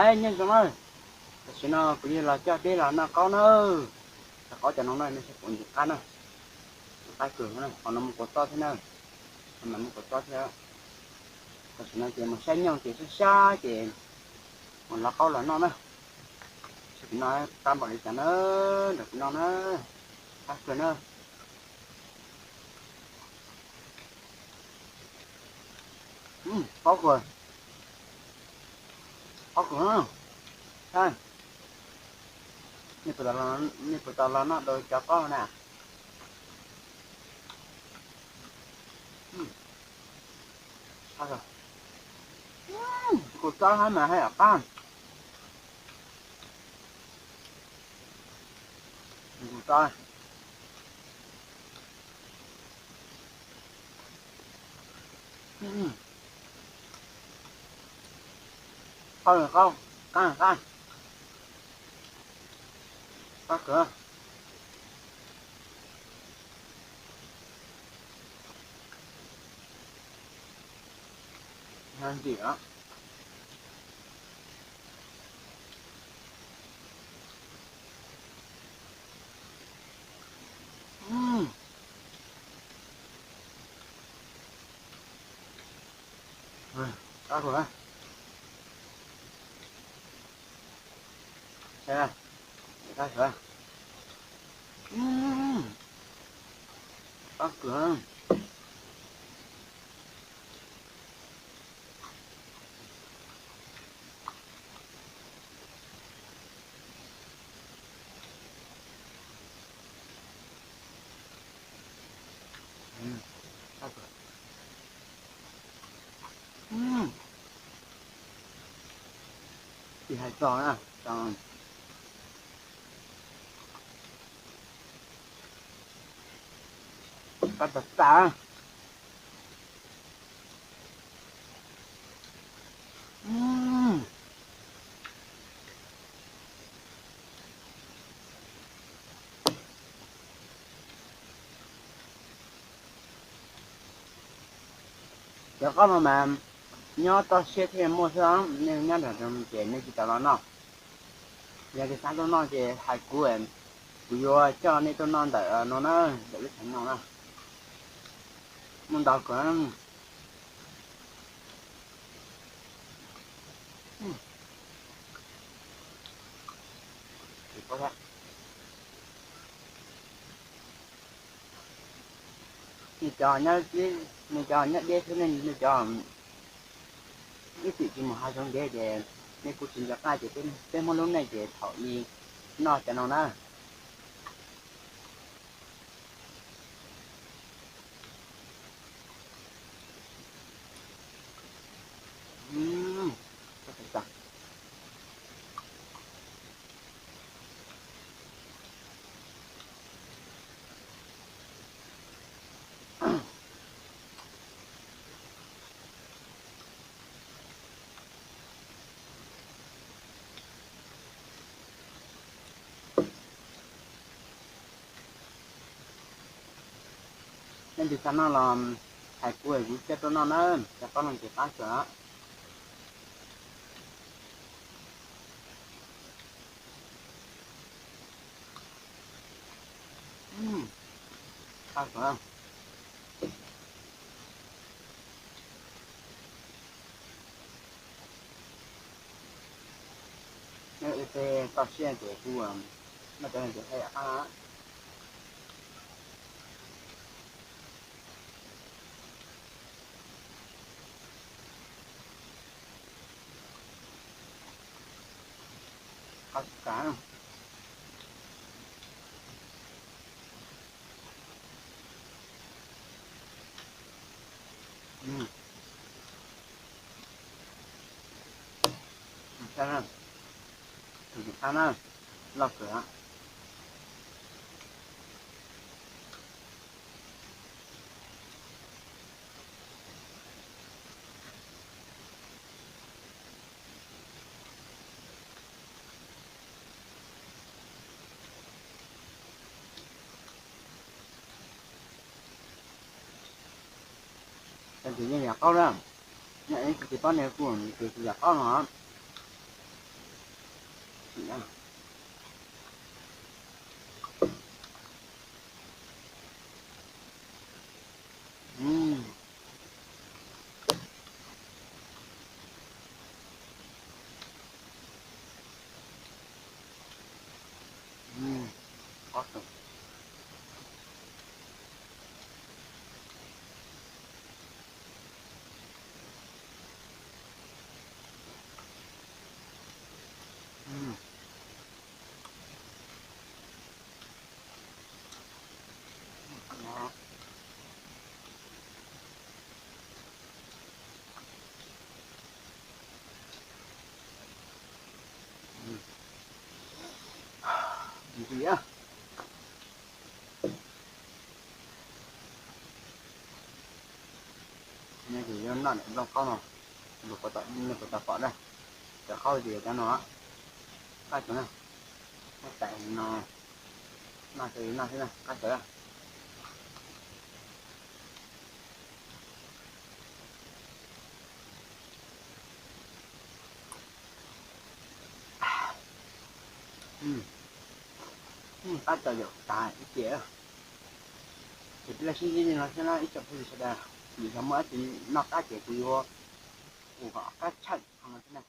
ấy nhân cho nó xin nó cũng như là cho tí là nó có nó có cho nó này nó sẽ cuốn được ăn này cái cửa này còn nó một cột to thế nào còn nó một cột to thế nào xin nó chỉ một xanh nhau chỉ xa chỉ còn là có là nó nữa xin nó tam bảo đi cho nó được nó cái cửa nữa có cửa nữa thôi như tụi tao là nó đôi cho có nè thôi rồi cột to hay mà hay là con cột to không được không con có cửa hơn gì đó có cửa xem này có cửa có cửa có cửa thì hay to nè còn có thật ta giờ có mà nhớ tao sẽ thêm mua sáng nên nhớ là trong chuyện này chỉ tao nó giờ cái sáng tao nó chỉ hai cú em cú vô cho nên tao non đợi nó đợi lúc thành nó muốn đào cửa thì có thế thì cho nhớ chứ mình cho nhớ đế thứ nên mình cho cái sự chỉ một hai trong đế để nên cuộc sinh hoạt ai chỉ tên món lúc này để thọ gì nó cho nó nè có thể chặt nên thì sao nó làm hai cú ấy cũng chết nó nữa cho con mình chỉ phá sữa phá sữa nếu cái tao xe của cú mà cho nên chỉ hay có cả sao nè thì sao nè lọc cửa thì như nhà con đó nhận thì con này của thì nhà con nó nhá. Ừ. Ừ. Có rồi. Ừ. Đó. Ừ. Gì á? Như thì nó lại trong con rồi. Được có tận được có tập phở đây. Để khâu gì cho nó. Cái chỗ này. Nó chạy nó thì nó thế này. Cái chỗ này. Ừ. Ừ. Cái chỗ được. Tại cái kia. Thì là khi nó sẽ là ít chậm thì sẽ là. Thì nó mới thì nó cái kiểu của họ cái chạy. Không là thế này.